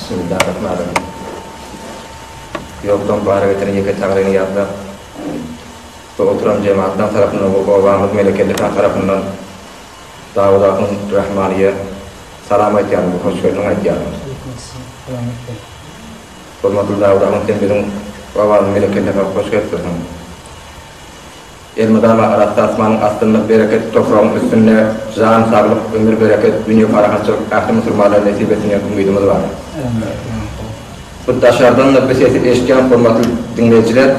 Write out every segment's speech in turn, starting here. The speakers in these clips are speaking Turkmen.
Bismillahirrahmanirrahim. Yoktan baharatını yeketağını yaptı. Bu oturan cemaattan tarafından, bu Allah'ın melekelikan tarafından Davud Akın Rahmaniye salam aytýan, hoş geldin aytýan. Hormatly Davud Akın tembirin Allah'ın melekelikan hoş geldin. Elmadama arattasmanın astında bereket toprağın üstünde can sağlık, ömür bereket, dünya farahatçılık, ahir musulmanlar nasip etmeye umudumuz var. Bu dışarıdan da bir sesi eşkıyan hormatly dinleyiciler,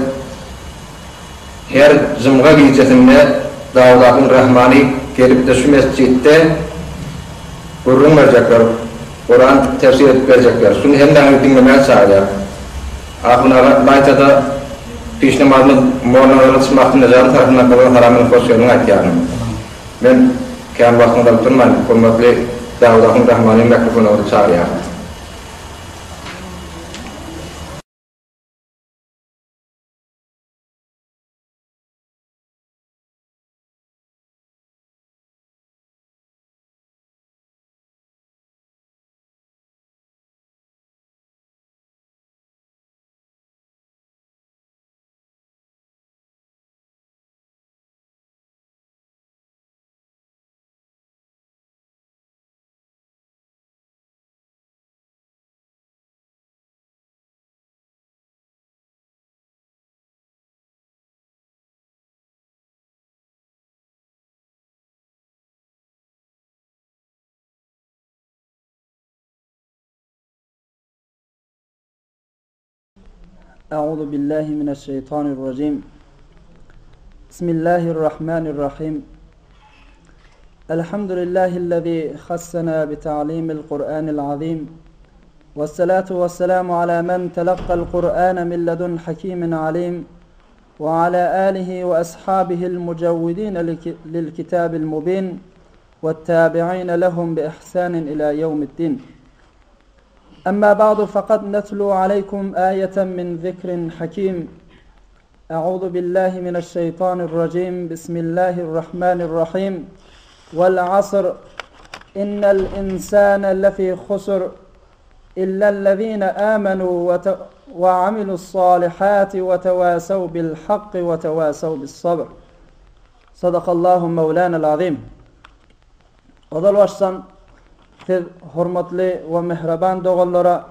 her cumga gecesinde Davud Akın Rahmani gelip de şu mescitte Kur'an verecekler, Kur'an tefsir edip verecekler. Şunu hem dinlemeye çağırıyor. Akına laytada piş namazını mornalarını çıkmaktan necanın tarafından kalan haramını koşuyorunu aytýarym. Men kän vaktında oturmayın, hormatly Davud Akın Rahmani mikrofonu alıp çağırıyor. أعوذ بالله من الشيطان الرجيم بسم الله الرحمن الرحيم الحمد لله الذي خصنا بتعليم القرآن العظيم والصلاة والسلام على من تلقى القرآن من لدن حكيم عليم وعلى آله وأصحابه المجودين للكتاب المبين والتابعين لهم بإحسان إلى يوم الدين أما بعد فقد نتلو عليكم آية من ذكر حكيم أعوذ بالله من الشيطان الرجيم بسم الله الرحمن الرحيم والعصر إن الإنسان لفي خسر إلا الذين آمنوا وعملوا الصالحات وتواسوا بالحق وتواسوا بالصبر صدق الله مولانا العظيم وضل وشسن hurmatly we mehreban dogallara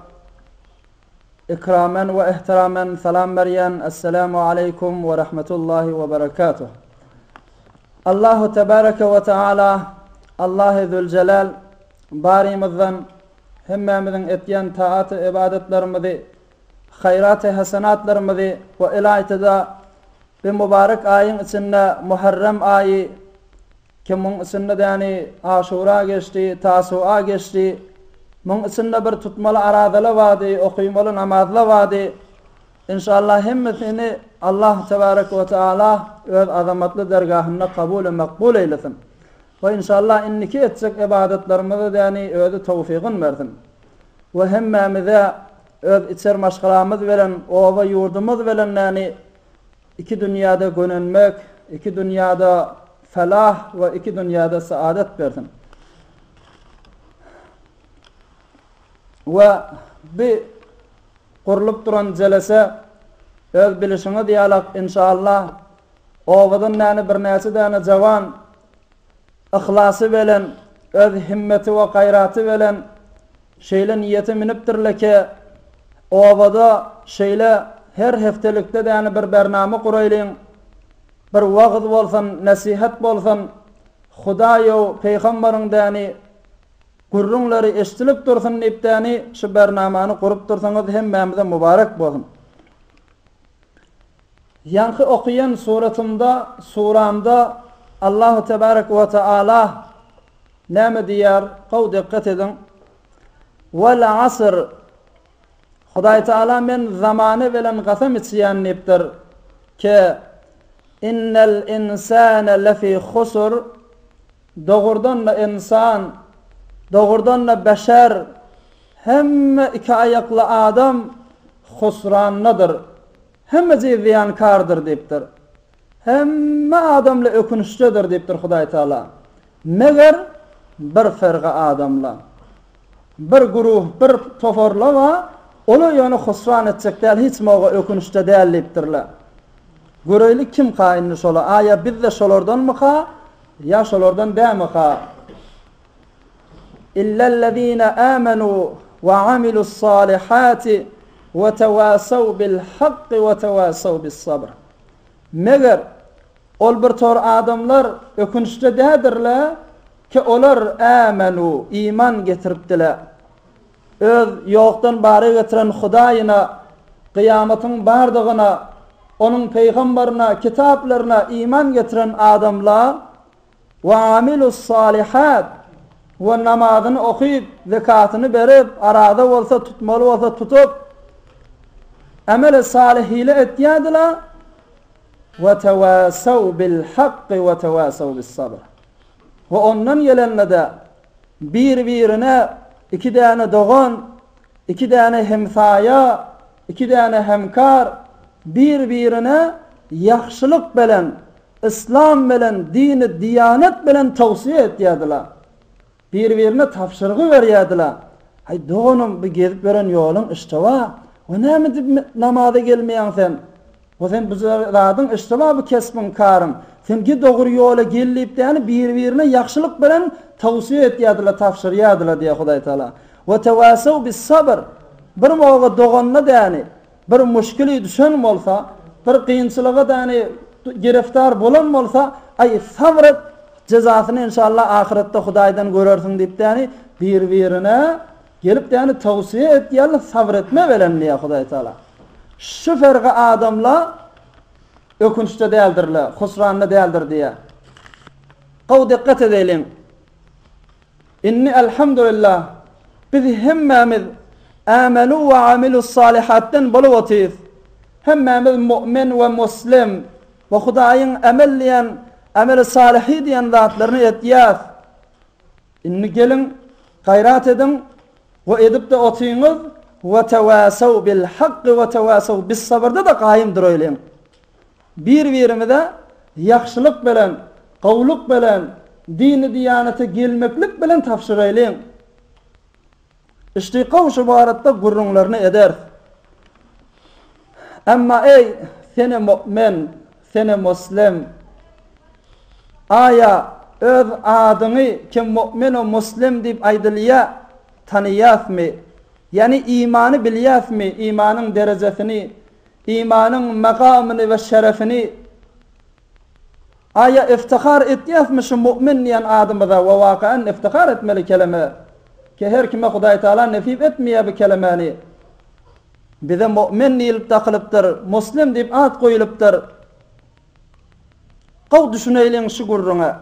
ikramen we ihtiramen salam berýän assalamu aleykum we rahmetullahi we berekatuh. Allahu tebareke ve taala Allahu Zülcelal barimizden hemmemizin etýän taat ibadetlerimizi, hayrat-ı hasenatlarimizi we ilaytida bir mübarek ayın içinde Muharrem ayı ki mun içinde yani Aşura geçti, Tasu'a geçti. Mun içinde bir tutmalı aradalı vadi, okuymalı namazlı vadi. İnşallah hemmesini Allah tebareke ve taala öz azamatlı dergahına kabul ve makbul eylesin. Ve inşallah inniki etsek ibadetlerimizi yani özü tevfiqin versin. Ve hemmemize öz içer maşgalamız veren, ova yurdumuz veren yani iki dünyada gönülmek, iki dünyada felah ve iki dünyada saadet versin. Ve bir kurulup duran celese öz bilişini diyalak inşallah ovadan yani bir nesi yani cavan ihlası veren, öz himmeti ve gayratı veren şeyle niyeti miniptirleke ovada şeyle her heftelikte yani bir bername kuraylayın, bir wagt bolsan, nasihat bolsan, Hudaýa peýgamberiň däni gurrunlary eşdilip dursun diýipdäni şu bernamany gurup dursaňyz hemmemize mübarek bolsun. Ýanky okuyan suramda Allahu tebarek ve taala näme diýär? Gaw dikkat edin. Wal asr Hudaý taala men zamany bilen gasam etýän diýipdir ki innel insane lefi khusr doğrudan da insan, doğrudan da beşer hemme iki ayaklı adam husrannadır. Hemme ziyankardır deyiptir. Hemme adamla ökünüşçüdür deyiptir Hudaý taala. Meger bir ferga adamla. bir guruh, bir toforlama onu yönü husran etsekler hiç moğa ökünüşte değerleyiptirler. Göreylik kim kainli şola? Aya biz de şolordan mı ka? Ya şolordan değil mi ka? İllellezine amenu ve amilus salihati ve tevasav bil haqqi ve tevasav bis sabr. Meğer ol bir tor adamlar ökünüşte değerdirler ki olar amenu iman getiripdiler. Öz yoqdan bari getiren Hudayına, kıyametin bardığına, onun peygamberine, kitaplarına iman getiren adamlar ve amilus salihat ve namazını okuyup, zekatını verip, arada olsa tutmalı olsa tutup, amel-i salihiyle etiyadiler ve tevasav bil haqqi ve tevasav bis sabr. Ve ondan gelenle de birbirine iki tane doğan, iki tane hemsaya, iki tane hemkar, birbirine yaxşılık bilen, İslam bilen, dini, diyanet bilen tavsiye etiyadiler. Birbirine tavşırığı veriyadiler. Hay doğunum bir gezip veren yolun işte var. O ne mi namaza gelmeyen sen? O sen bizradın işte var bu kesbin karın. Sen ki doğru yola gelip de yani birbirine yaxşılık bilen tavsiye etiyadiler, tavşırıyadiler diye Huday Teala. Ve tevasav bis sabr. Bir moğa doğanla da yani bir müşkili düşen olsa, bir kıyınçılığa da yani giriftar bolan olsa, ay sabret cezasını inşallah ahirette Hudaydan görürsün deyip de yani birbirine gelip de yani tavsiye etiyadiler, sabretme veren diye Huday Teala. Şu ferqi adamla ökünçte değildirler, husranlı değildir diye. Qav dikkat edelim. İnni elhamdülillah biz hemmemiz amelu ve amilus salihatten buluvatıyız. Hemmemiz mu'min ve muslim ve Hudayın emelleyen, amel-i salihi diyen zatlarını etiyaz. İnni gelin, gayrat edin ve edip de otuyunuz ve tevasav bil haqqi ve tevasav bis sabırda da kaimdir öyleyin. Birbirimize yaxşılık bilen, qavluk bilen, dini diyanete gelmeklik bilen tavşiraylayın. İşte kavşu baharatda gurrunlarını eder. Ama ey seni mu'min, seni muslim, aya öz adını kim mu'min o muslim deyip aydılıya tanıyas mı? Yani imanı bilyas mı? İmanın derecesini, imanın makamını ve şerefini aya iftihar etiyas mı şu mu'min diyen adımıza ve vakaen iftihar etmeli kelime. Ki her kime Huday Teala nefip etmeye bu kelimeni. Bize mu'min deyilip takılıptır, muslim deyip ad koyuluptır. Qav düşüneylin şu gurruna.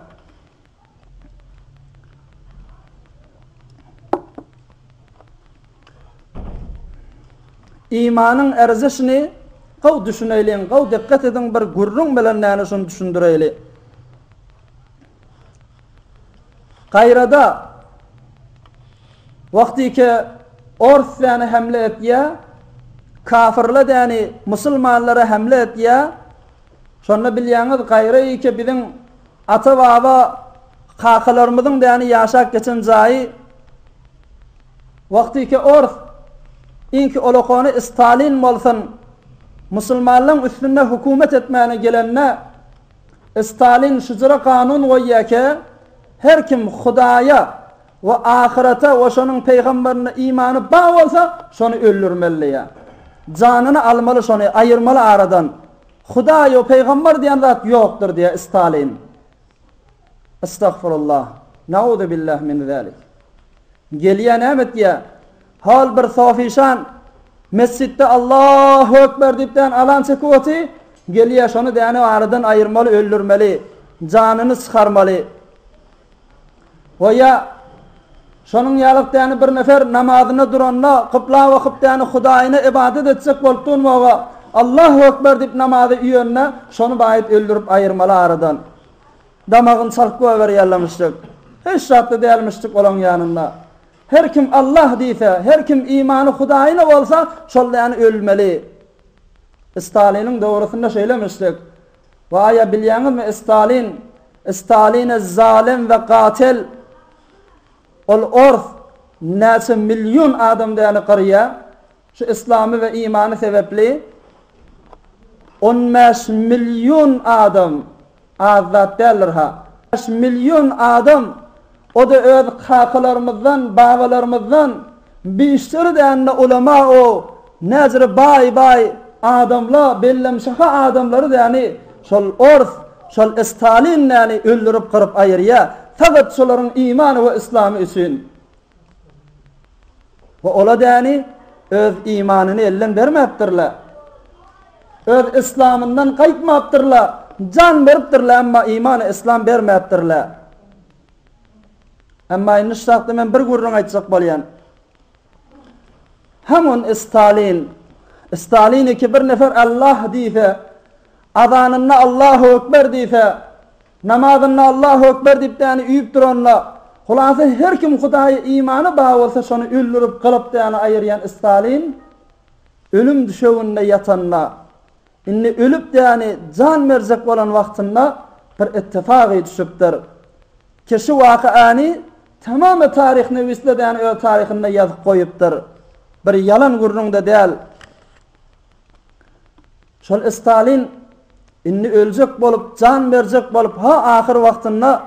İmanın erzişini qav düşüneylin, qav dikkat edin bir gurrun bilen nani şunu düşündüreyli. Gayrada vakti ki Ors yani hamle etya, kafirler yani Müslümanlara hamle etya, şonda bilýäňiz gaýry ki bizim ata baba kakalarımızın da yani yaşak geçen jaýy vakti ki Ors inki olokony Stalin bolsun Müslümanlaryň üstünde hukumet etmäne gelenne Stalin şujara kanun goýýar her kim Hudaýa ve ahirete ve şonun peygamberine imanı bağ olsa şonu öldürmeli. Canını almalı, şonu ayırmalı aradan. Huda yo peygamber diyen zat yoktur diye Stalin. Estağfurullah. Nauzu billah min zalik. Geliyen emet ya hal bir safişan mescitte Allahu ekber dipten alan çekoti geliye şonu diyene aradan ayırmalı, öldürmeli. Canını çıkarmalı. Ve ya şonun ýalyp yani bir nefer namazyna duranla kıbla wakıp yani Hudaýyna ibadet etsek boltun we Allahu ekber dip namazy üýenne şonu baýyt öldürüp ayırmaly aradan. Damagyny çalyp berýärlemişdik. Hiç şartly dälmişdik olan ýanynda. Her kim Allah diýse, her kim imany Hudaýyna bolsa şol yani ölmeli. Stalin'in döwründe şeýlemişdik. Wa aya bilýäňizmi Stalin zalim ve katil ol Ors näçe milyon adam däni qırya şu İslamy we imany sebepli 15 milyon adam azat dälir ha. 15 milyon adam o da öz kakalarımızdan, babalarımızdan bir däne ulema o näzir bay adamlar bellemşaha adamları däni şol orf şol Stalin näni öldürüp kırıp ayırya fakat şolaryň imany we İslamy üçin ve ola däni öz imanyny elden bermepdirler. Öz İslamyndan gaýtmapdyrlar, can beripdirler amma imany İslam bermepdirler. Amma indi şahsy men bir gurrun aýtjak bolýan. Hamun Stalin iki bir nefer Allah diýse, azanyna Allahu ekber diýse, namazyna Allahu ekber diýip däni üýüp duranlar. Hulasa her kim Hudaýa imany baý bolsa şonu öldürüp kılıp däni aýyrýan Stalin ölüm düşeginde yatanlar. Inni ölüp däni can merjek bolan wagtynda bir ittifagy düşüpdir. Kişi wakyany tamamy taryhyny wisle däni ö taryhynda ýazyp goýupdyr. Bir yalan gurrunda däl. Şol Stalin inni öljek bolup, can berjek bolup, ha ahyr wagtynda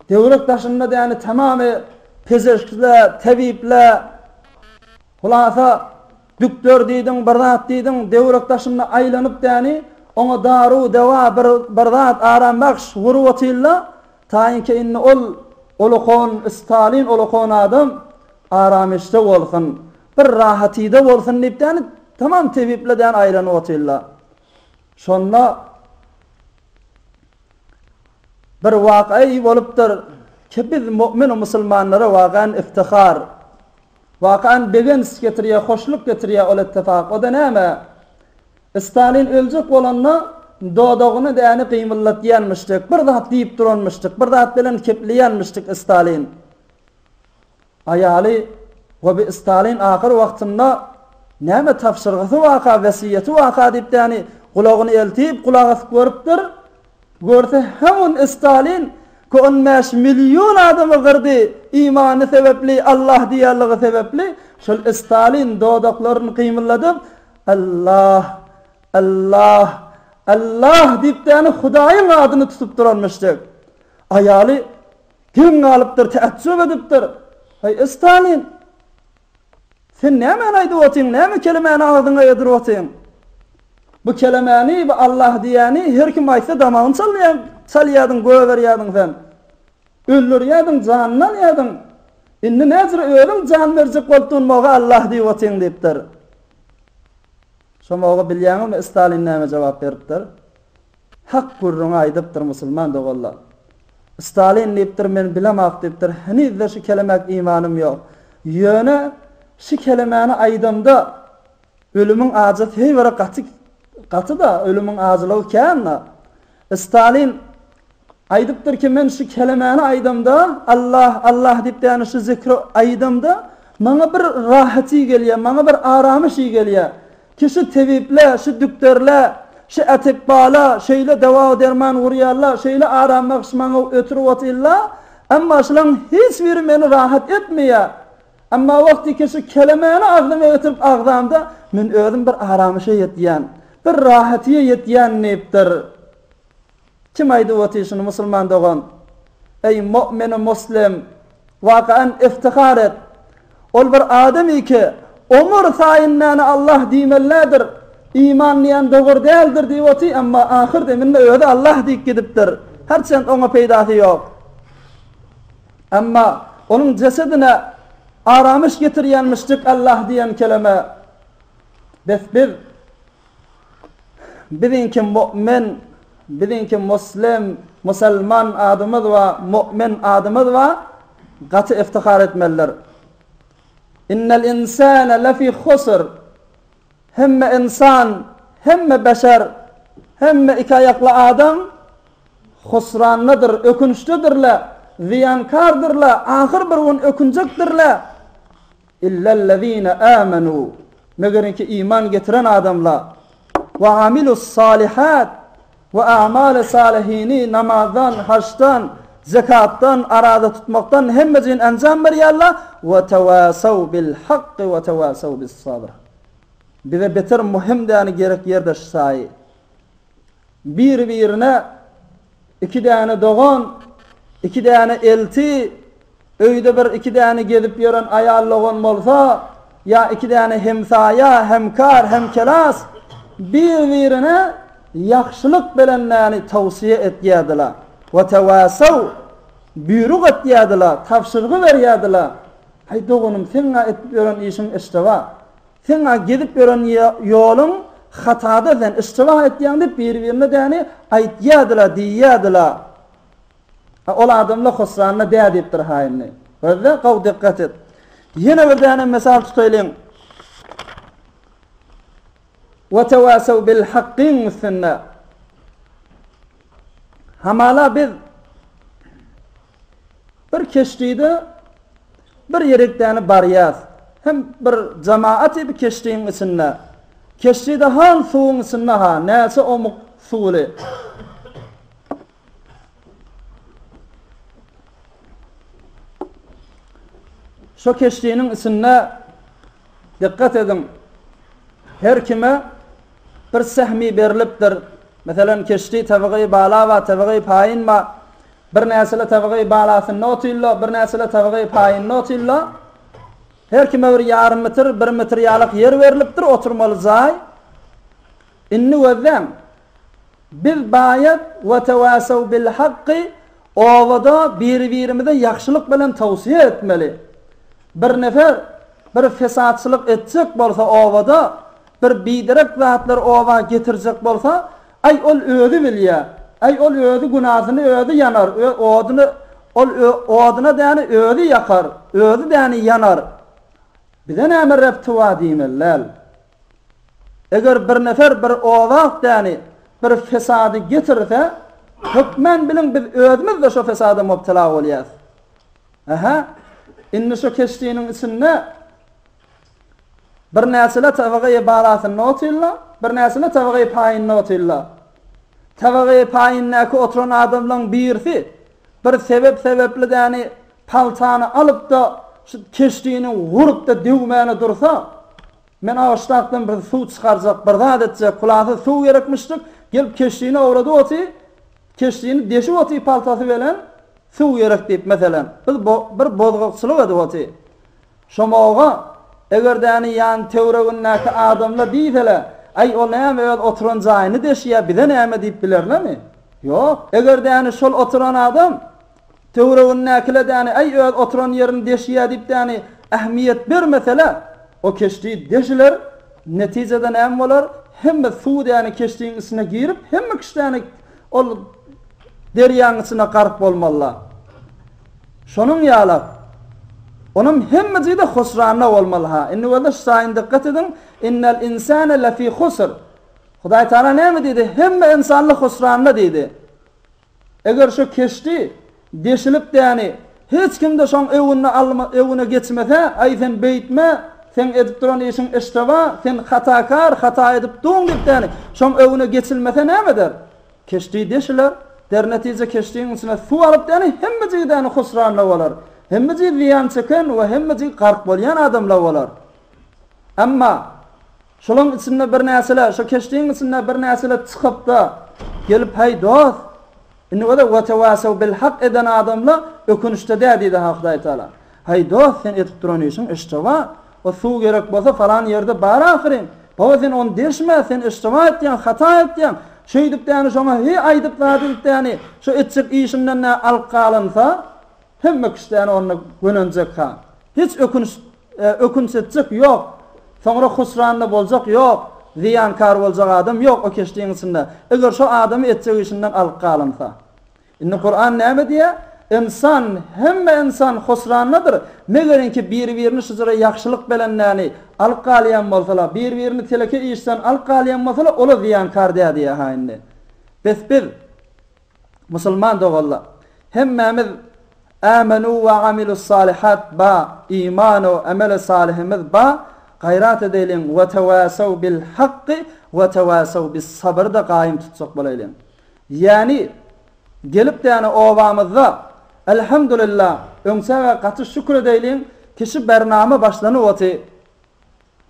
döwlet daşynda däni tamamy pezeşkler, tabipler, hulasa doktor diýdiň, bir zat diýdiň, döwlet daşynda aýlanyp däni oňa daru, dawa bir zat aram bakş gurup otyrlar. Taýinki inni olukon Stalin olukon adam aramışda bolsun, bir rahatyda bolsun diýip däni tamam tabiplerden aýlanyp otyrlar. Şonda bir waky bolupdyr ki biz mümin musulmanlara wagan iftihar, wagan begins getirýär, hoşluk getirýär ol ittifak. O da näme? Stalin öljek bolanda dodagyny däni gymyllatýanmyşdyk, bir zat diýip duranmyşdyk, bir zat bilen keplýänmyşdyk Stalin. Aýaly we bi Stalin ahyr wagtynda näme tapşyrgyzy waka, wesiýeti waka diýip däni gulagyny eltip, gulagy görüpdir. Görse hemen Stalin 15 milyon adamı gırdı imanı sebepli, Allah diyarlığı sebepli. Şol Stalin doğdaklaryny kıymılladyp Allah, Allah, Allah diýip däni Hudaýyň adyny tutup duranmyşdyk. Aýaly gün alypdyr, täessüp edipdir. Hey Stalin, sen näme aýdyp otyň, näme kelimeni agdyňa ýedirip otyň? Bu kelimeni ve Allah diyeni her kim aýtsa damağın çalýadyň, göwerýädiň sen. Öldürýädiň, janyna ýadyň. Indi näzir ölüm can berjek boldyň maga Allah diýip otyň diýipdir. Şomaga bilýäňmi Stalin näme jogap beripdir? Hak gurruna aýdypdyr musulman dogalla. Stalin diýipdir men bilemak diýipdir. Henizde şu kelimek imanım ýok. Ýöne şu kelimeni aýdymda ölümüň ajy heýwara gaty da ölümüň azylygy känna. Stalin aýdypdyr ki men şu kelimeni aýdymda Allah, Allah diýip däni şu zikri aýdymda maňa bir rahaty gelýär, maňa bir aramış gelýär. Ki şu tebipler, şu doktorlar, şu atibbalar, şeýle dawa derman urýarlar, şeýle aramak maňa ötürüp otyrlar, amma şolaryň hiç biri meni rahat etmeýär. Amma wagty ki şu kelimeni agdyma ötürüp agdamda men özüm bir aramışa ýetýän, bir rahatyya ýetýän näpdir. Kim aýdyp otyrşyny musulman dogan? Ey mümin muslim, wakan iftihar et. Ol bir adam iki umur saýynany Allah diýmellädir. İmanlayan dogry däldir diýip oty, amma ahirde minne öýde Allah diýip gidipdir. Herçen oňa peýdasy ýok. Amma onuň cesedine aramış getirýänmişdik Allah diýen kelime. Bizinki mümin, bizinki muslim, musulman adamız we mümin adamız we gaty iftihar etmeliler. İnnel insane lefi khusr. Hemme insan, hemme beşer, hemme iki ayaklı adam husranlıdır, ökünçlüdürler, ziyankardırlar, ahir bir gün ökünecektirler. İllellezine amenu. Megerin ki iman getiren adamlar ve amilus salihat ve a'mal salihini namazdan, haçtan, zekattan, arada tutmaktan hemmezin enzam berýärler we tewasaw bil hakky we tewasaw bis sabr. Bize beter muhim däni gerek ýerde şaý. Bir-birine iki däne dogan, iki däne elti, öýde bir iki däne gezip ýören aýallygan bolsa, ya iki däne hemsaya, hemkar, hemkelas bir-birine yaxşylyk bilenläni tawsiýe etýärdiler. Ve tevasaw buyruk etýärdiler, tapşyrgy berýärdiler. Hay dogunum seňa etip ýören işiň istewa. Seňa gezip ýören ýolun hatada sen istewa etýäňdi bir-birine däni aýtýärdiler, diýýärdiler. Ol adamla husranna dädipdir haýyny. Böyle gaw dikkat et. Yine bir däne mesal tutaýlyň. Ve tevasaw bil haqqi musanna. Hamala biz bir keştide bir yerekdäni barýas. Hem bir jamaat bir keşdiň içinde. Keşdide han suwuň içinde ha, näse omuk suwly. Şo keşdiğinin içinde dikkat edin. Her kime bir sehmi berilipdir. Mesela keşdi tabiği bala ve tabiği payin ma. Bir nesile tabiği balasın notilla, bir nesile tabiği payin notilla. Her kime bir yarım metr, 1 metr ýalyk yer berilipdir, oturmaly zay. Inni wezem biz bayat ve tevasaw bil haqqi ovada bir-birimize yaxşylyk bilen tawsiýe etmeli. Bir nefer bir fesatçılık etsek bolsa ovada, bir biderek zatlar ova getirjek bolsa, ay ol özi bilýär. Ay ol özi gunahyny özi yanar. Odyna däni özi yakar. Özi däni yanar. Bize näme reptuwa diýmeler? Eger bir nefer bir ova däni bir fesady getirse, hükmen bilin biz özümüz de şo fesada mubtala bolýar. Aha. İnni şo keşdiğinin içinde bir näsile tabiği balasyny notilla, bir näsile tabiği paýyny notilla. Tabiği paýynnäki oturan adamlaryň birisi bir sebepli däni paltany alyp da şu keşdiğini vurup da dewmäne dursa, men aşdakdan bir suw çykarjak, bir zat etjek, kulağy suw gerekmişdik, gelip keşdiğini awrady oty, keşdiğini deşip oty paltasy bilen suw gerek diýip meselen. Biz bir bozgakçylyk edip oty. Şomaga eger däni ýan tewregindäki adamlar diýseler, ay ol näme oturan jaýyny deşýär, bize näme diýip bilerlermi? Ýok. Eger däni şol oturan adam tewregindäkile däni ay oturan ýerini deşýär diýip däni ähmiýet bermeseler, o keşdi deşiler, netijede näme bolar? Hemme suw däni keşdiň içine girip, hemme kişdäni ol derýanyň içine garp bolmalylar. Şonuň ýaly onun hemmesi de husranna bolmaly ha. Inni wala şaýyn dikkat edin. Innal insana lafi khusr. Hudaý Taala näme dedi? Hemme insanlyk husranna dedi. Eger şu keşdi deşilip däni hiç kimde şoň ewine geçmese, ay sen beýtme, sen edip duran işin istewa, sen hatakar, hata edip duň diýip däni şoň ewine geçilmese näme der? Keşdi deşiler. Der netije keşdiğin içine su alıp däni hemmesi däni husranna bolar. Hemmesi ziyan çeken we hemmesi gark bolýan adamlar bolar. Amma şolaň içinde bir näsele, şu keşdiğin içinde bir näsele çykyp da gelip hay dost, inni we tewasaw bil haqq eden adamlar ökünüşde diýdi Hudaý Taala. Hay dost, sen etip duran işin istewa, o su gerek bolsa falan ýerde bar ahyrin. Bawa sen onu derşme, sen istewa etýän, hata etýän. Şeýdip däni şoma he aýdyp däni däni şu etjek işinden alqalynsa hemme kişdäni onu gönenjek ha. Hiç ökünsetjek ýok. Soňra husranly boljak ýok. Ziyankar boljak adam ýok o keşdiň içinde. Eger şu adamy etjek işinden alqalynsa. Inni Kur'an näme diýär? İnsan, hemme insan husranlydyr. Megerenki bir-birini şuzara yaxşylyk bilenläni alqalyan bolsalar, bir-birini teleke işden alqalyan bolsalar, ola ziyankar diýär haýyndy. Biz musulman dogallar. Hemmemiz amanu ve amilus salihat ba, iman ve amel salihimiz ba, gayrat edelim ve tevasaw bil haqqi ve tevasaw bis sabr da gaýym tutsak bolaylyň. Yani gelip däni obamyzda elhamdülillah öňsäge gaty şükür edeýin kişi bernama başlanyp oty.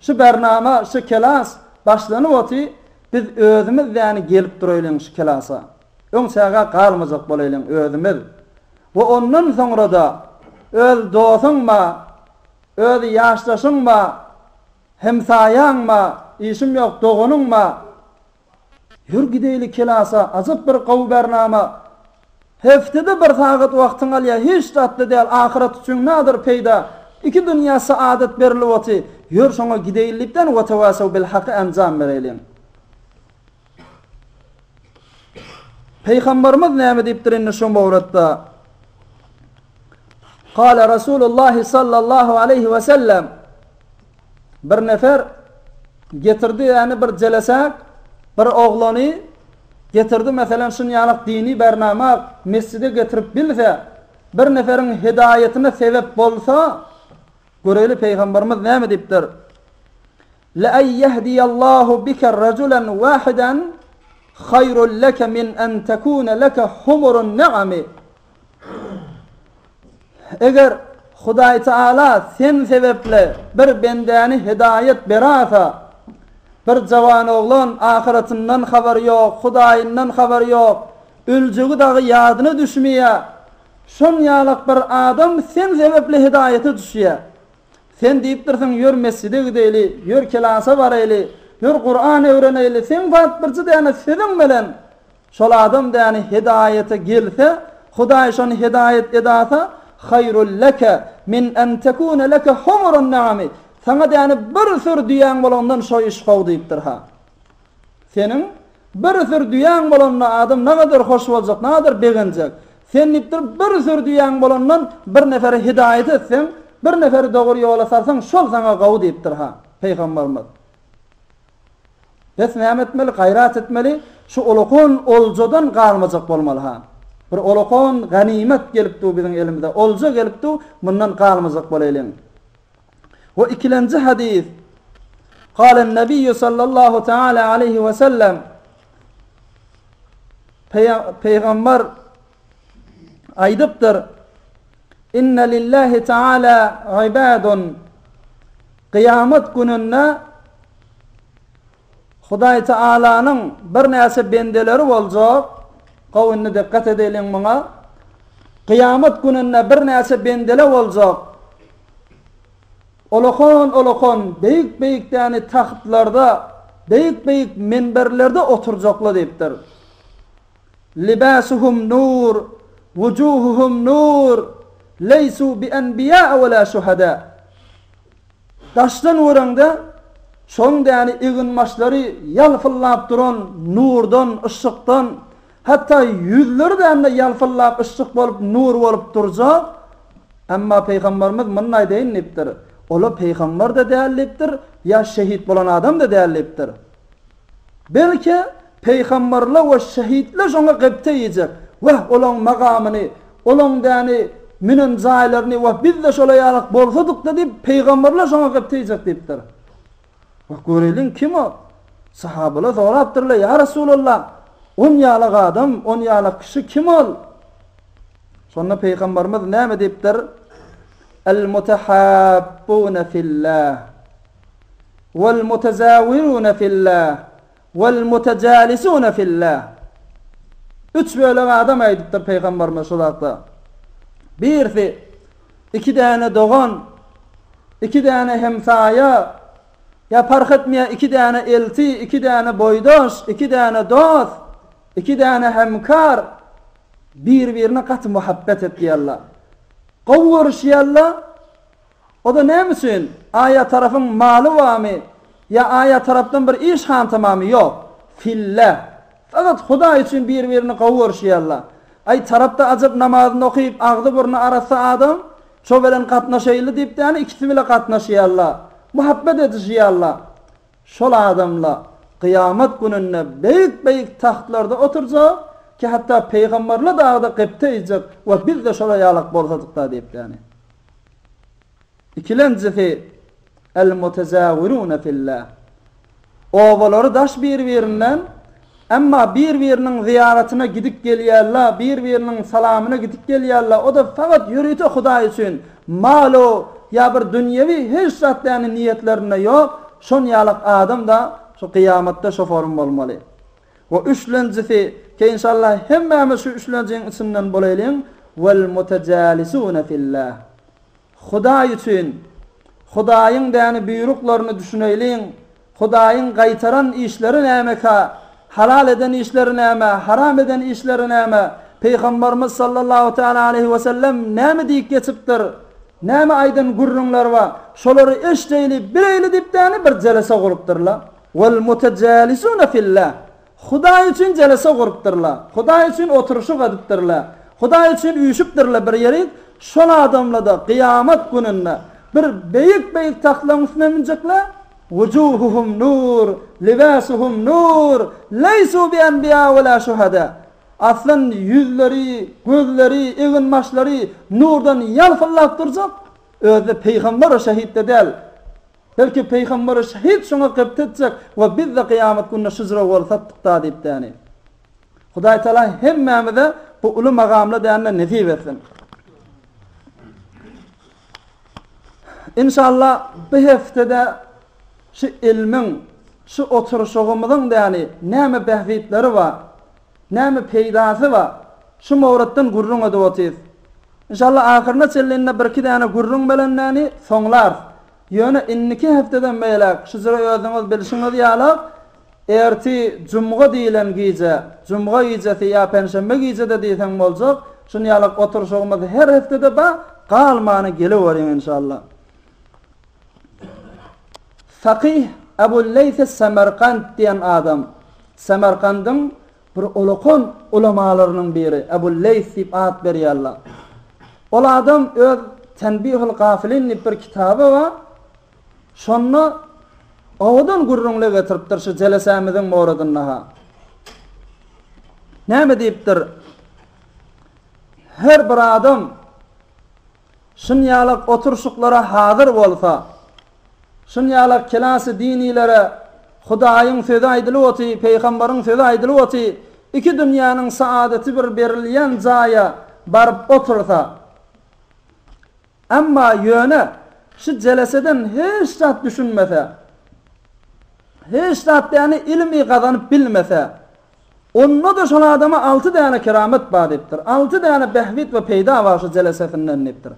Şu bernama, şu kelas başlanyp oty. Biz özümiz ýani gelip duraýlyň şu kelasa. Öňsäge galmazak bolaýlyň özümiz. Ve ondan sonra da öz dostuňma, öz ýaşdaşyňma, hemsaýaňma, işim ýok dogunuňma yür gideýli kelasa azyp bir gowy bernama heftede bir sagat wagtyň alýa hiç tatly däl ahiret üçin nadir peýda iki dünýä saadet berilip oty yür şoňa gideýlikden we tawasaw bil haqy anjam berelin. Peygamberimiz näme diýipdir şu mawratda? Qala Rasulullah sallallahu aleyhi ve sellem bir nefer getirdi yani bir jelesak bir oglany getirdi mesela şunyalyk dini bernama mescide getirip bilse bir neferin hidayetine sebep bolsa göreli Peygamberimiz näme diýipdir? La ay yahdiyallahu bika rajulan wahidan hayrun laka min an takuna laka humurun ni'ami. Eger Hudaý Taala sen sebeple bir bendäni hidayet berasa, bir jawan oglan ahiretinden haber yok, Hudaýyndan haber yok, öljügi dagy ýadyna düşmeýär. Şonyalyk bir adam sen sebeple hidayete düşýär. Sen diýipdirsiň ýör mescide gideýli, ýör kelasa barayly, ýör Qur'an öwreneli, sen bat birçi däne senin bilen şol adam däni hidayete gelse, Hudaý şonu hidayet edasa hayrul laka min an takuna laka humurun ni'ami. Sana däni bir sür düýäň bolandan şo iş gowy diýipdir ha. Senin bir sür düýäň bolandan adam nägadir hoş boljak, nägadir begenjek. Sen diýipdir bir sür düýäň bolandan bir neferi hidayet etsen, bir neferi dogry ýola sarsaň şol sana gowy diýipdir ha Peygamberimiz. Biz näme etmeli, gaýrat etmeli, şu ulukun oljadan galmajak bolmaly ha. Bir olukun ganimet gelipdi biziň elimizde, olja gelipdi, mundan galmajak bolaylyň. Ve ikinci hadis. Kâlen Nebiyyü sallallahu teala aleyhi ve sellem Peygamber aydıptır. İnne lillahi teala ibadun kıyamet gününde Hudaý Taalanyň bir näse bendeleri boljak. Gowunny dikkat edelim muňa. Kıyamet gününde bir näse bendeler boljak. Olokon beýik täni tahtlarda, beýik minberlerde oturjaklar diýipdir. Libasuhum nur, wujuhuhum nur, leysu bi anbiya we la shuhada. Daşdan wuranda şoň täni iginmaşlary ýalfyllap duran nurdan, ışykdan, hatda ýüzleri de ýalfyllap ışyk bolup nur bolup durjak. Amma Peygamberimiz munday diýipdir. Ola peygamber de değerlipdir, ya şehit bolan adam da değerlipdir. Belki peygamberler ve şehitler şoňa gepte ýetjek. Wah olan magamyny, olan däni minin zaýlaryny we biz de şola ýalyk bolsadyk da diýip peygamberler şoňa gepte ýetjek diýipdir. Wah görelin kim o? Sahabalar sorapdyrlar, ya Rasulullah, on ýalyk adam, on ýalyk kişi kim ol? Şonda peygamberimiz näme diýipdir? المتحابون في الله والمتزاورون في الله والمتجالسون في الله. Üç böyle adam aýdypdyr Peygamberimiz şolakda. Birisi iki däne dogan, iki däne hemsaýa, ya fark etmeýär iki däne elti, iki däne boýdaş, iki däne dost, iki däne hemkar bir-birine gaty muhabbet etýärler. Gowurşýarlar. O da nämesin? Aya tarafın maly wamy? Ya aya tarapdan bir iş han tamamy? Ýok. Fillah. Fakat Hudaý üçin bir-birini gowurşýarlar. Ay tarapda ajab namazyny okyp agdy burny arasa adam, şo bilen gatnaşaýly diýip däni ikisi bilen gatnaşýarlar. Muhabbet edýärler. Şol adamlar kıyamet gününde beýik tahtlarda oturjak ki hatta peygamberler dağda gepte ýetjek we biz de şola ýalyk bolsadyk da diýip däni. İkilenjisi el mutezawirun fillah. Ovalary daş bir-birinden Ama bir-birinin ziyaretine gidip gelýärler, bir-birinin salamına gidip gelýärler. O da fakat yürüýte Hudaý üçin. Malo ya bir dünyevi hiç zatlaryny niyetlerine yok. Şon ýalyk adam da şu kıyamatda şu form bolmaly. Ve üçlencisi ki inşallah hemmemiz şu üçlencinin içinden bolaylyň. Vel mutejalisune fillah. Hudaý üçin, Hudaýyň däni buýruklaryny düşüneýliň. Hudaýyň gaýtaran işleri näme? Halal eden işleri näme? Haram eden işleri näme? Peygamberimiz sallallahu teala aleyhi ve sellem näme diýip geçipdir? Näme aýdan gurrunlar var? Şolary eşdeýli, bireýli diýip däni bir jelese gurupdyrlar. Vel mutejalisune fillah. Hudaý üçin jelese gurupdyrlar. Hudaý üçin oturuşyk edipdirler. Hudaý üçin üýüşipdirler bir ýeri. Şol adamlarda kıyamet gününde bir beyik taxtlaryň üstüne minjekler. Wujuhuhum nur, libasuhum nur, leysu bi enbiya we la şuhada. Aslan yüzleri, gözleri, egin başları nurdan yalfallap durjak. Özde peygamber şehit de del. Belki peygamber şehit şoňa gyp etjek we biz de kıyamet gününe şuzra bolsak da diýip däni. Hudaý Taala hemmemize bu uly magamla däne nasip etsin. İnşallah bu heftede şu ilmin, şu oturuşugumyzyň däni näme behwitleri var, näme peýdasy var, şu mawratdan gurrun edip otýar. İnşallah ahyrına çellenine bir-iki däne gurrun bilen näni soňlar. Ýöne inniki hefteden beýlek, şu zira özüňiz bilişiňiz ýalyk, erti jumga diýilen gije, jumga gijesi ýa penşembe gijede diýsen boljak, şunu ýalyk oturuşugumyz her heftede ba galmany gelewerin inşallah. Fakih Ebu Leyth Semerkand diyen adam, Semerkand'ın bir ulukun ulamalarının biri, Ebu Leyth dip ad berýärler. Ol adam öz Tenbihul Gafilin bir kitabı var. Şonu owadan gurrunly getiripdir şu jelesämiziň mawradyna ha. Näme diýipdir? Her bir adam şunýalyk oturuşyklara hazır bolsa, şunýalyk kelasy dinilere Hudaýyň sözi aýdylyp oty, peýgamberiň sözi aýdylyp oty, iki dünýäniň saadeti bir berilýän jaýa baryp otursa. Amma ýöne şu jeleseden hiç zat düşünmese, hiç zat ýani ilmi gazanyp bilmese, onda da şol adama 6 däne keramet bar diýipdir. 6 däne behwit we peýda bar şu jelesesinden diýipdir.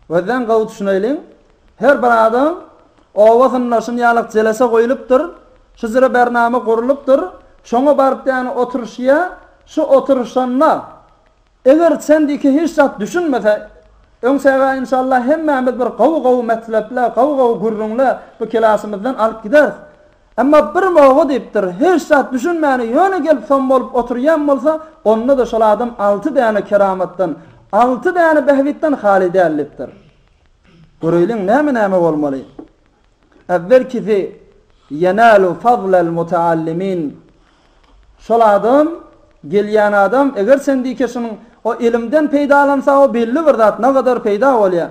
Wezen gawy düşüneýliň, her bir adam owasyna şunýalyk jelese goýulypdyr, şu zira bername gurulypdyr, şoňa baryp ýani oturuşya, şu oturuşanna eger sen diýki hiç zat düşünmese, öňsege inşallah hemmemiz bir gawy metlepler, gawy gurrunlar bu kelasymyzdan alyp gider. Amma bir mawga diýipdir, hiç zat düşünmäni ýöne gelip son bolup oturýan bolsa, onda da şol adam 6 däne keramatdan, 6 däne behwitden hali dälipdir. Görüýliň näme bolmaly? Evvelki yenalu fadlal mutaallimin. Şol adam, gelýän adam, eger sen diýke şunyň o ilimden peýdalansa o belli bir zat ne kadar peýda bolýar.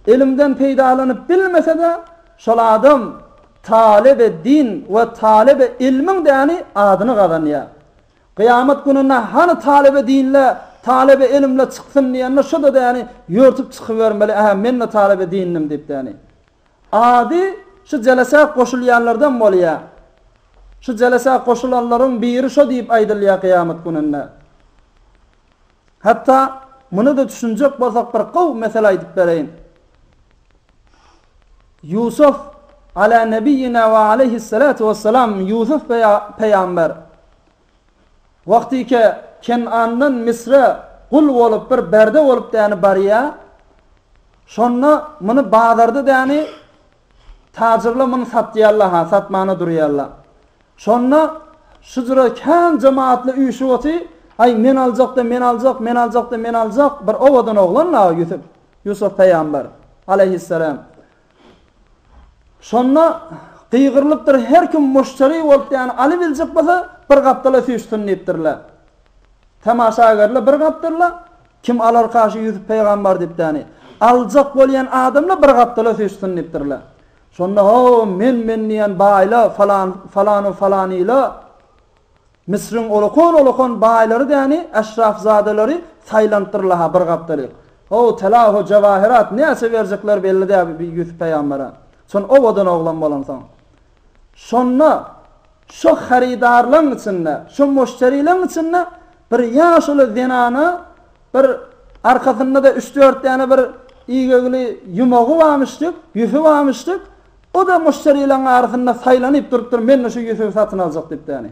Ilimden peýdalanyp bilmese de şol adam talebe din we talebe ilmin däni adyny gazanýar. Kıyamet gününe hani talebe dinle, talebe ilimle çyksyn diýende şo da däni ýörtüp çykybermeli, men de talebe dinim diýip däni. Adi şu jelese goşulýanlardan bolýar. Şu jelese goşulanlaryň biri şo diýip aýdylýar kıyamet gününde. Hatta muny da düşünjek bolsak bir gaw mesele aýdyp bereýin. Yusuf ala nebiyyina ve aleyhissalatu vesselam, Yusuf peýamber wagtyke Kenandan Misre kul bolup bir berde bolup däni barýar. Şonu muny bazarda däni tajirler muny satýarlar, satmany durýarlar. Şonu şujra kan jemaatly üýüşip oty, ay men aljak bir owadan oglanla Yusuf peýamber aleyhissalam. Şonu qyýgyrlypdyr, her kim müşteri bolup däni aly biljek bolsa bir gapdala süýsün diýipdirler. Tamaşagerler bir gapdyrlar, kim alar karşı Yusuf peýgamber diýip däni. Aljak bolýan adamlar bir gapdala süýsün diýipdirler. Şonda men diýen baýla falan ila Misr'in olokon bayları däni eşrafzadaları saylantyrylaha bir gapdaly. O telahu cevahirat näse berjekler belli dä bir yüz peýgambera. Son owadan oglan bolansaň. Şonna şu haridarlaryň içinde, şu müşterilerin içinde bir ýaşuly zenana, bir arkasında da 3-4 tane bir iýgegli yumagy barmışdyk, yüzü barmışdyk. O da müşterilerin arasında saylanyp durupdyr, men şu yüzü satyn aljak diýip däni.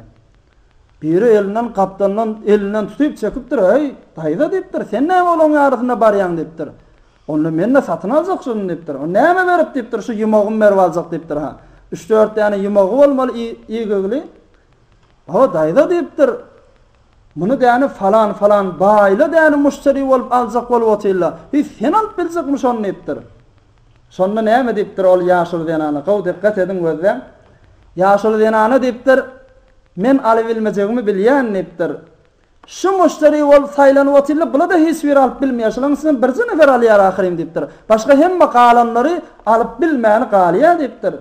Biri elinden kaptandan elinden tutup çekipdir, "Hey, taýda" diýipdir. "Sen näme olaň arasynda barýaň" diýipdir. "Onu men de satyn aljakşyn" diýipdir. "O näme berip" diýipdir. "Şu yumagymy berip aljak" diýipdir. Ha. 3-4 tane yumagy bolmaly iýgegli. "O taýda" diýipdir. "Muny däni falan baýla däni müşteri bolup aljak bolup otyrlar. Biz sen alyp biljekmiş" onu diýipdir. Şonda näme diýipdir ol ýaşul denana? "Gaw dikkat edin gözle. Ýaşul denana" diýipdir. "Men alyp bilmejegimi bilýän" diýipdir. "Şu müşteri bolup saýlanyp otyrlar, bula da hiç bir alyp bilmeýärler. Sen birji nefer alýar ahyrym" diýipdir. "Başga hemme galanlary alyp bilmäni galýar" diýipdir.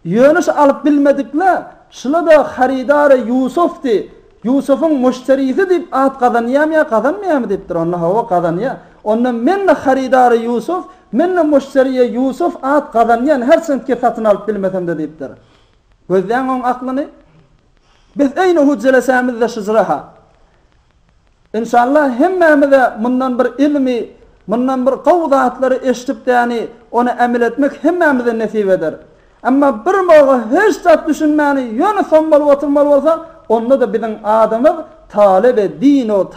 "Ýöne şu alyp bilmedikler, şular da haridar Yusufdy. Yusuf'un müşterisi diýip at gazanýarmy ýa gazanmaýarmy" diýipdir. "Onda hawa gazanýar. Onda men haridar Yusuf, men müşteriye Yusuf at gazanýan her sentke satyn alyp bilmesem de" diýipdir. Gözleň oň aklyny biz eýne hujjelesämizde şyjraha. İnşallah hemmemize mundan bir ilmi, mundan bir gowdatlary eşitip däni onu emel etmek hemmemize nesip eder. Amma bir moga hiç zat düşünmäni ýöne sonmaly oturmaly bolsa, onda da biziň adamyz talebe din o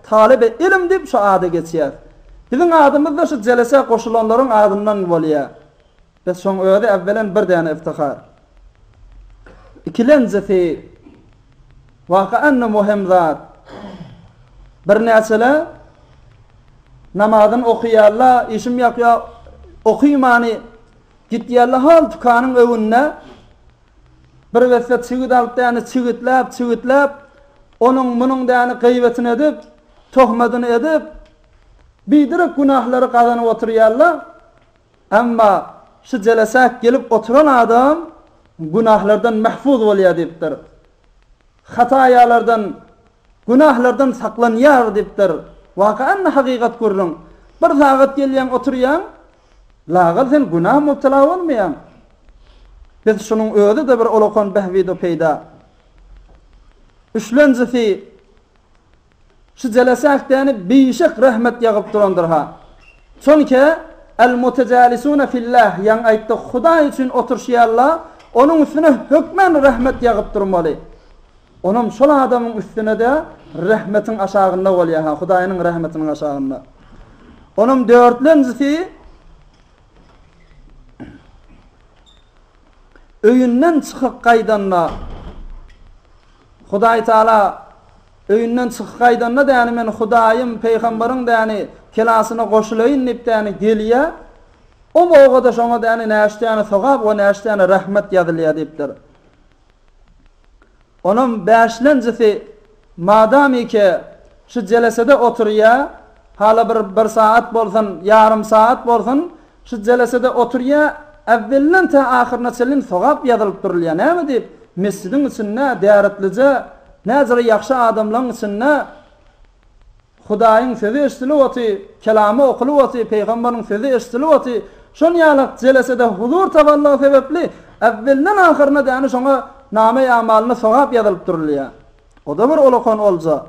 talebe ilim diýip şu ady geçýär. Biziň adamyz da şu jelese goşulanlaryň adyndan bolýar. Biz şoň öýde evvelen bir däne iftihar. İkilenjisi wakaanna muhim zat. Bir näçele namazyny okuýarlar, işim ýakýar, okuýmany gitýärler hal tukanyň öwünde. Bir wekit çygit alyp däni çygytlap, onuň munuň däni gıybetini edip, tohmadyny edip, bidirek gunahlary gazanyp oturýarlar. Amma şu jelesak gelip oturan adam günahlardan mahfuz bolýar diýipdir. Hataýalardan, günahlardan saklanýar diýipdir. Wakaen hakykat görüň. Bir sagat gelýän oturýan, laga sen günah mubtala bolmaýan. Biz şunun öýde de bir olokon behwide peýda. Üçlenjisi şu jelesak däni beýşek rahmet ýagyp durandyr ha. Çonki el-mutejalisuna fillah, ýan aýtdy Huda üçin oturşýarlar, onun üstüne hükmen rahmet ýagyp durmaly. Onun şol adamyň üstüne de rahmetin aşagynda bolýar ha, Hudaýynyň rahmetiniň aşagynda. Onun dörtlenjisi öýünden çykyp gaýdanla Hudaý Taala öýünden çykyp gaýdanla däni men Hudaýym peýgamberiň däni kelasyna goşulaýyn diýip däni gelýär. O mowgada şoňa däni näşdäni sogap we näşdäni rahmet ýazylýar diýipdir. Onun beşlenjisi madami ki şu jelesede oturýar, hala bir saat bolsun, yarım saat bolsun, şu jelesede oturýar, evvelen ta ahyrına çelin sogap ýazylyp durulýar. Näme diýip? Mescidin içinde däretlice, näzir ýaxşy adamlaryň içinde Hudaýyň sözi eşdilypdy, kelamy okulypdy, peýgamberiň sözi eşdilypdy. Şon ýalyk jelesede huzur taballagy sebepli evvelen ahyrına däni şoňa name amalyny sogap ýazylyp durulýar. O da bir olokon olsa.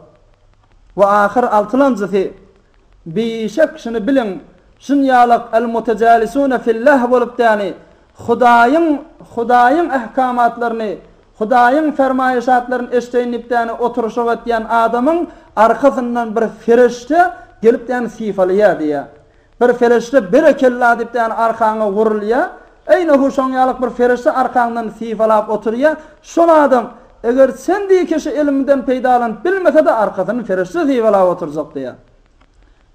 Ve ahir altılancısı bişek şunu bilin, şun ýalyk el-mutejalisuna fillah bolup däni Hudaýyň ähkamatlaryny, Hudaýyň fermaýşatlaryny eşdeýnip däni oturuşyp etýän adamyň arkasyndan bir ferişte gelip däni sifalýar diýär. Bir ferişte berekella diýip däni arkaňa gurulýar. Eýne hu şoň ýalyk bir ferişte arkaňdan sifalap oturýar. Şol adam eger sen diýip kişi ilminden peýdalanyp bilmese de arkasyny ferişte sifalap oturjak diýär.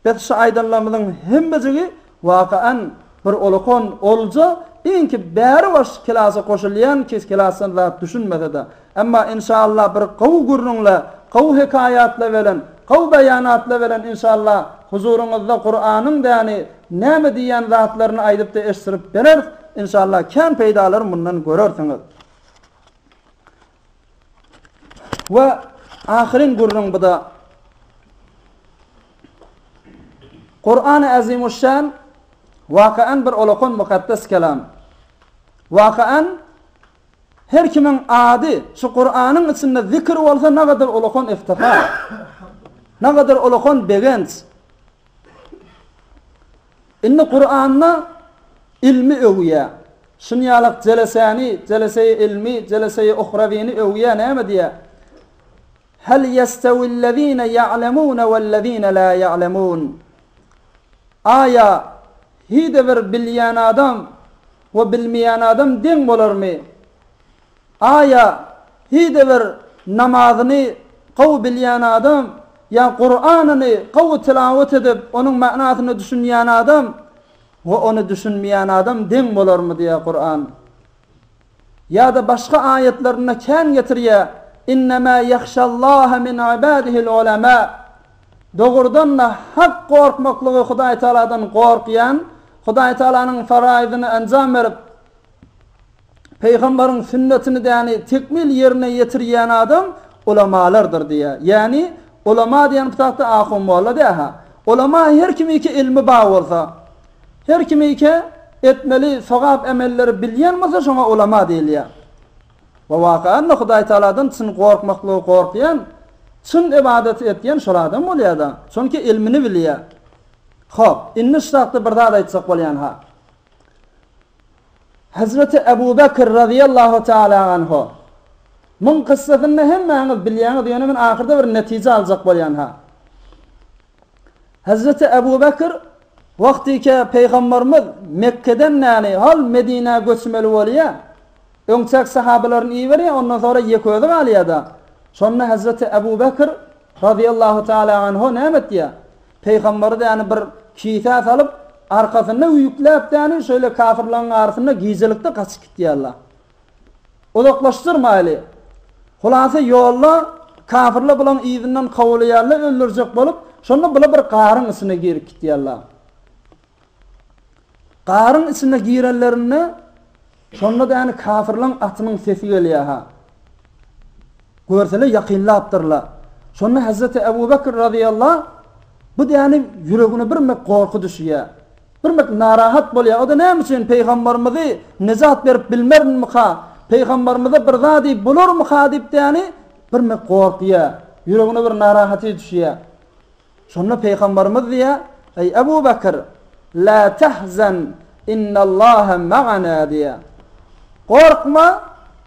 Biz şu aýdanlarymyzyň hemmesini wakaen bir olokon olja, inki bäri baş kelasa koşulýan, kes kelasyny zat düşünmese de. Emma inşallah bir gaw gurrunla, gaw hekayatla bilen, gaw beýanatla bilen inşallah huzuruňyzda Kur'anyň däni näme diýen zatlaryny aýdyp da eşdirip berer. İnşallah kän peýdalary mundan görersiňiz. Ve ahirin gurrun bu da Kur'an-ı Azimuşşan vakaen bir olokon mukaddes kelam. Vakaen her kimin adı şu Kur'an'ın içinde zikir olsa ne kadar olokon iftihar, ne kadar olokon begenç. İnni Kur'an'na ilmi övüye, şunyalık celesani, celeseyi ilmi, celeseyi uhravini övüye ne diye? Hel yestevillezine ya'lemune vellezine la ya'lemun. Aya hidever bilyen adam ve bilmeyen adam den olur mu? Aya hidever namazını kav bilyen adam ya Kur'an'ını kav tilavet edip onun manasını düşünmeyen adam ve onu düşünmeyen adam den olur mu diye Kur'an. Ya da başka ayetlerine kan getiriyor. İnnemâ yahşallâhe min ibâdihil ulemâ. Doğrudan da hak korkmaklığı Huday Teala'dan korkuyan, Huday Teala'nın faraidini enjam verip, Peygamberin sünnetini de yani tekmil yerine getiriyen adam ulemalardır diye. Yani ulema diyen pıtakta ahum molla diye ha. Ulema her kimi ki ilmi bağ olsa, her kimi ki etmeli sogab emelleri bilyen masa şuna ulema değil ya. Ve vakaen de Huday Teala'dan çın korkmaklığı korkuyan, çın ibadet etken şol adam bolýar da. Çünkü ilmini bilýär. Hop, inni şartda bir daha aýtsak bolýan ha. Hazreti Ebu Bekir radıyallahu taala anhu. Mun kıssatyny hemmäňiz bilýäňiz diýeni men ahyrda bir netije aljak bolýan ha. Hazreti Ebu Bekir wagtike Peygamberimiz Mekke'den yani hal Medine göçmeli bolýar. Öňçek sahabalaryny iýberýär, ondan sonra ýeközi galýar da. Sonra Hazreti Ebu Bekir radıyallahu taala anhu ne etdi? Peygamber de yani bir kiysa salıp arkasına yüklep yani şöyle kafirlerin arasında gizlilikte kaçıp gitti Allah. Uzaklaştırmaylı. Hulasa yolla kafirler bilen izinden kavulayanlar öldürecek bolup sonra bula bir qarın içine girip gitti Allah. Qarın içine girenlerini sonra da yani kafirlerin atının sesi geliyor ha. Görseler yakınlaptırlar. Sonra Hazreti Ebu Bekir radıyallahu bu da yani yüreğine bir mek korku düşüyor. Bir mek narahat bolýar. O da näme üçin Peygamberimizi nizat berip bilmermi ha? Peygamberimize bir zadi bulurmu ha diýip yani bir mek korkuyor. Yüreğine bir narahaty düşüyor. Sonra Peygamberimiz diýär: "Ey Ebu Bekir, la tahzan innallaha ma'ana" diýär. Korkma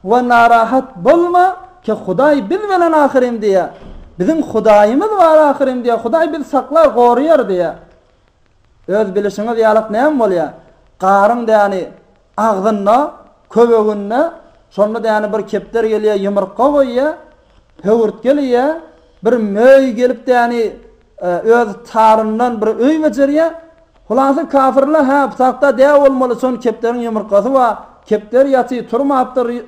ve narahat bolma ki Huday biz bilen ahirim diye. Bizim Hudaýymyz var ahirim diye. Huday biz saklar goruyor diye. Öz bilişiňiz ýalyk näme bolýar? Qaryn yani agzynda, köbeginde, sonra da yani bir kepter gelýär, ýumurka goýýar, höwürt gelýär, bir möý gelip de yani öz taryndan bir öý bejerýär. Hulasa kafirler ha psakda däw bolmaly, son kepteriň ýumurkasy wa kepter ýaty turmapdyr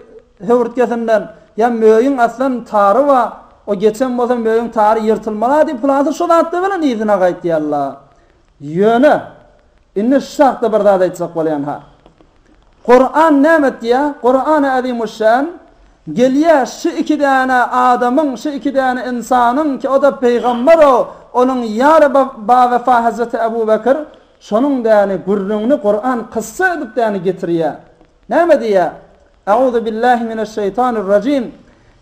höwürtkesinden. Ya möýün aslan tary wa o geçen bolsa möýün tary ýyrtylmaly diýip hulasa şol atdy bilen izine gaýtdy Allah. Ýöne inni şartda bir zat aýtsak bolýan ha. Kur'an näme diýär? Kur'an-ı Azimuşşan gelýär şu iki däne adamyň, şu iki däne insanyň ki o da peýgamber o, onuň ýary ba wefa Hazreti Ebu Bekir şonuň däne gurrunny Kur'an kıssa edip däne getirýär. Näme diýär? Euzu billahi mineşşeytanirracim.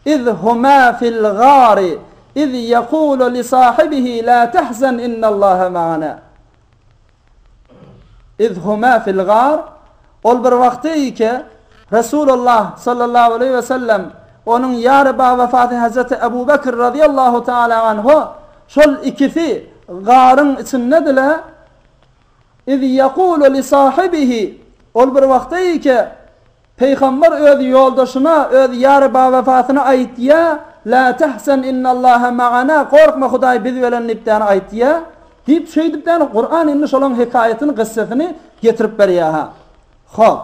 İz huma fil gari iz yaqulu li sahibihi la tahzan innallaha ma'ana. İz huma fil gar ol bir wagty ki Resulullah sallallahu aleyhi ve sellem onun ýary ba wefaty Hazreti Ebu Bekir radıyallahu taala anhu şol ikisi garın içindedirler. İz yaqulu li sahibihi ol bir wagty ki Peygamber öz yoldaşına, öz ýary ba wefatyna aýtdy, la tahzan innallaha ma'ana, korkma Hudaý biz bilen nipdany aýtdy. Dip şeýdipden Kur'an indi şolaň hikaýatyny, gyssasyny getirip berýär ha. Hop.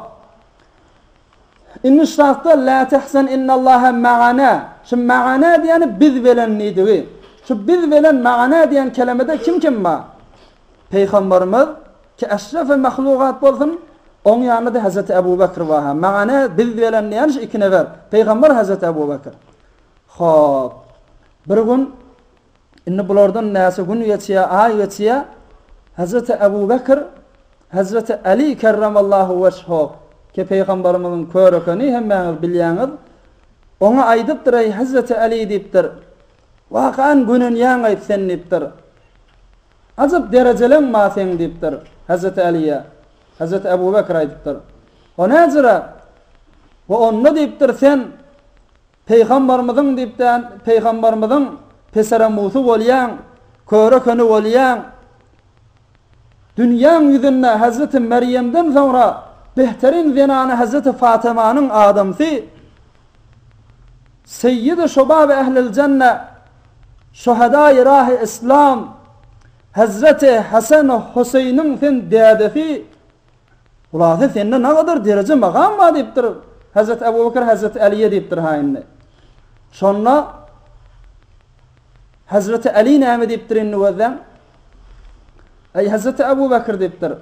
Inni şartda la tahzan innallaha ma'ana. Şu ma'ana diýeni biz bilen nidigi. Şu biz bilen ma'ana diýen kelimede kim var? Peygamberimiz ki eşref mahlukat bolsun. Onun yanında da Hazreti Ebu Bekir var. Ma'ana biz bilen yani iki nefer. Peygamber Hazreti Ebu Bekir. Xo'p. Bir gün inni bulardan näse gün ýetýär, ay ýetýär. Hazreti Abu Bakr, Hazreti Ali kerramallahu wejhu, ki peýgamberimizin körekeni hemmeňiz bilýäňiz. Ona aýdypdyr, ey Hazreti Ali diýipdir. Waqan günün ýaň aýp sen diýipdir. Azap derejeleň ma sen diýipdir Hazreti Ali'ye. Hazreti Abu Bakr aýdypdyr. Ona jyra we onda diýipdir sen peýgamberimizin diýipdir, peýgamberimizin peseremusu bolýan, körekeni bolýan. Dünýäň ýüzünde Hazreti Meryemden sonra behterin zenany Hazreti Fatymanyň adamsy, Seyyid-i Şubab ehlil cenne, şuhada-i rah-ı İslam, Hazreti Hasan Hüseyin'in sen dädesi, ulası sende ne kadar derece makam var diýipdir. Hazreti Abu Bakr, Hazreti Ali'ye diýipdir haýynny. Şonna Hazreti Ali näme diýipdir inni wezem? Ey Hazreti Abu Bakr diýipdir.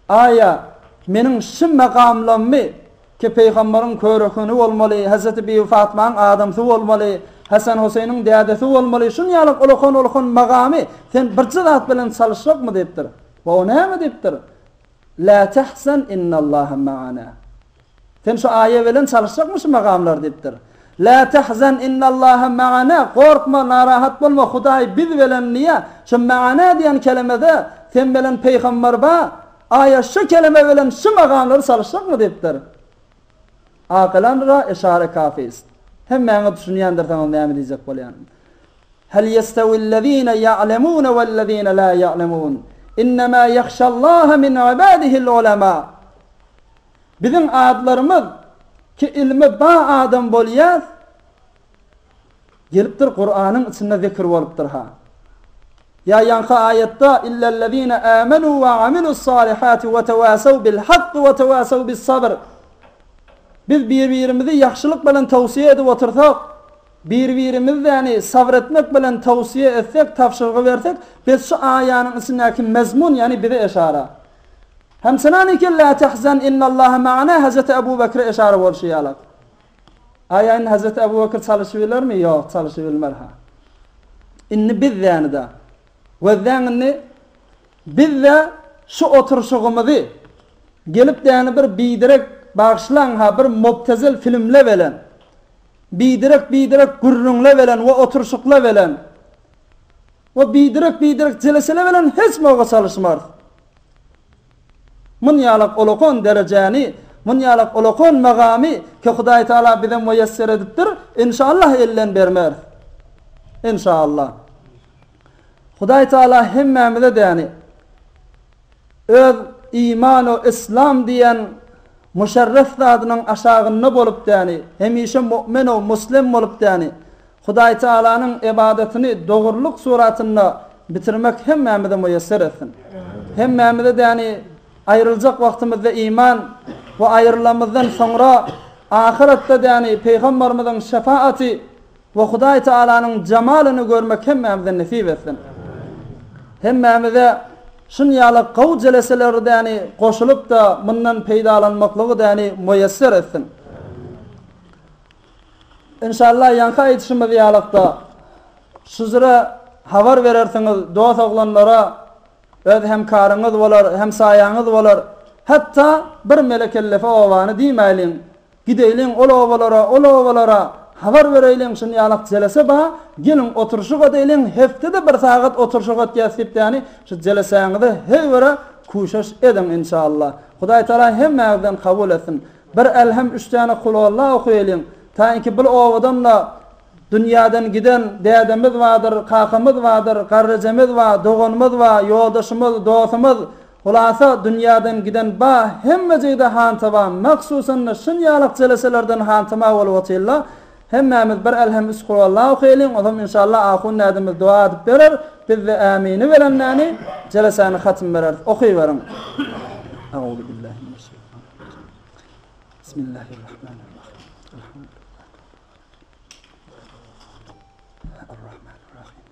Aya meniň şu makamlarmy ki peýgamberiň körekeni bolmaly, Hazreti Bi Fatmanyň adamsy bolmaly, Hasan Hüseyniň dädesi bolmaly. Şunýalyk ulukon magamy sen bir zat bilen çalyşmakmy diýipdir. Wa o näme diýipdir? La tahzan innallaha ma'ana. Sen şu aýa bilen çalyşmakmy şu magamlar diýipdir. La tahzan innallaha ma'ana. Korkma, narahat bolma, Hudaý biz bilen niýe? Şu ma'ana diýen kelimede sen bilen peýgamber ba, aýa şu kelime bilen şu magamlary çalyşmakmy diýipdir. Aqlanra işare kafis. Hemmeňi düşünýändir taňam näme diýjek bolýan. Hal yestawillezina ya'lemun wellezina la ya'lemun. İnnemâ yakhşallâhe min ibâdihil ulema. Bizim adlarımız ki ilmi ba adam bolýar, gelipdir Kur'an'ın içinde zikr bolupdyr ha. Ya yanka ayette illellezîne âmenû ve amilussâlihâti ve tevâsav bil haqqi ve tevâsav bis sabr. Biz bir-birimizi yaxşılık bilen tawsiye edip otursak, bir-birimizi yani sabretmek bilen tawsiye etsek, tavşyrygy bersek, biz şu aýanyň içindäki mezmun yani bize eşara. Hem senaniki la tahzan innallaha ma'ana Hazreti Abu Bakr eşara bolşýarlar. Aýanyň Hazreti Abu Bakr çalyşybilärmi? Ýok, çalyşybilmär ha. Inni biz ýanida. We zäňni biz de şu oturşygymyzy gelip däni bir bidirek bağışlan ha bir mubtezil filmle veren, bidirek gurrunle veren ve oturuşukla veren ve bidirek celesele veren hiç moga çalışmar. Mun ýalyk olokon derejäni, mun ýalyk olokon magamy ki Hudaý Taala bize müyesser edipdir, inşallah elden bermer. İnşallah. Hudaý Taala hemmemize däni öz iman o İslam diýen müşerref zadynyň aşagyny bolup däni, hemişe mu'min o muslim bolup däni, Hudaý Taalanyň ibadetini dogurluk suratynda bitirmek hemmemize müyesser etsin. Hemmemize däni ayrıljak wagtymyzda iman we ayrılamyzdan soňra ahiretde däni peýgamberimiziň şefaati we Hudaý Taalanyň jamalyny görmek hemmemize nasip etsin. Hemmemize şunýalyk gaw jeleseleri yani goşulyp da mundan peýdalanmaklygy yani müyesser etsin. İnşallah ýanka aýdyşymyz ýalykda şuzura habar berersiňiz dost oglanlara, öz hemkaryňyz bolar, hemsaýaňyz bolar. Hatda bir melekellefe owany diýmäliň, gideýliň olowalara habar bereyliň şunýalyk jelese ba, gelin oturşyk edeýliň, heftede bir sagat oturşyk etýäsip yani şu jeleseňizde hewara kuşaş edin inşallah. Hudaý Taala hemmäňizden kabul etsin. Bir elhem 3 tane kulalla okuyelim. Taýinki bu owadan da dünýäden giden dädemiz vardır, kakymyz vardır, garryjymyz var, doganymyz var, ýoldaşymyz, dostumyz. Hulasa dünýäden giden ba hemme jeýde hantaba, maksusan şunýalyk jeleselerden hantama bolup otylar. Hemmemiz bir elhem 3 kulalla okuyelim. Olam inşallah ahun nädimiz dua edip berer. Biz de amini verenläni jelesany hatm berer. Okuýberem. Euzu billahi mineşşeytanirracim. Bismillahirrahmanirrahim. Ar-Rahmanir-Rahim.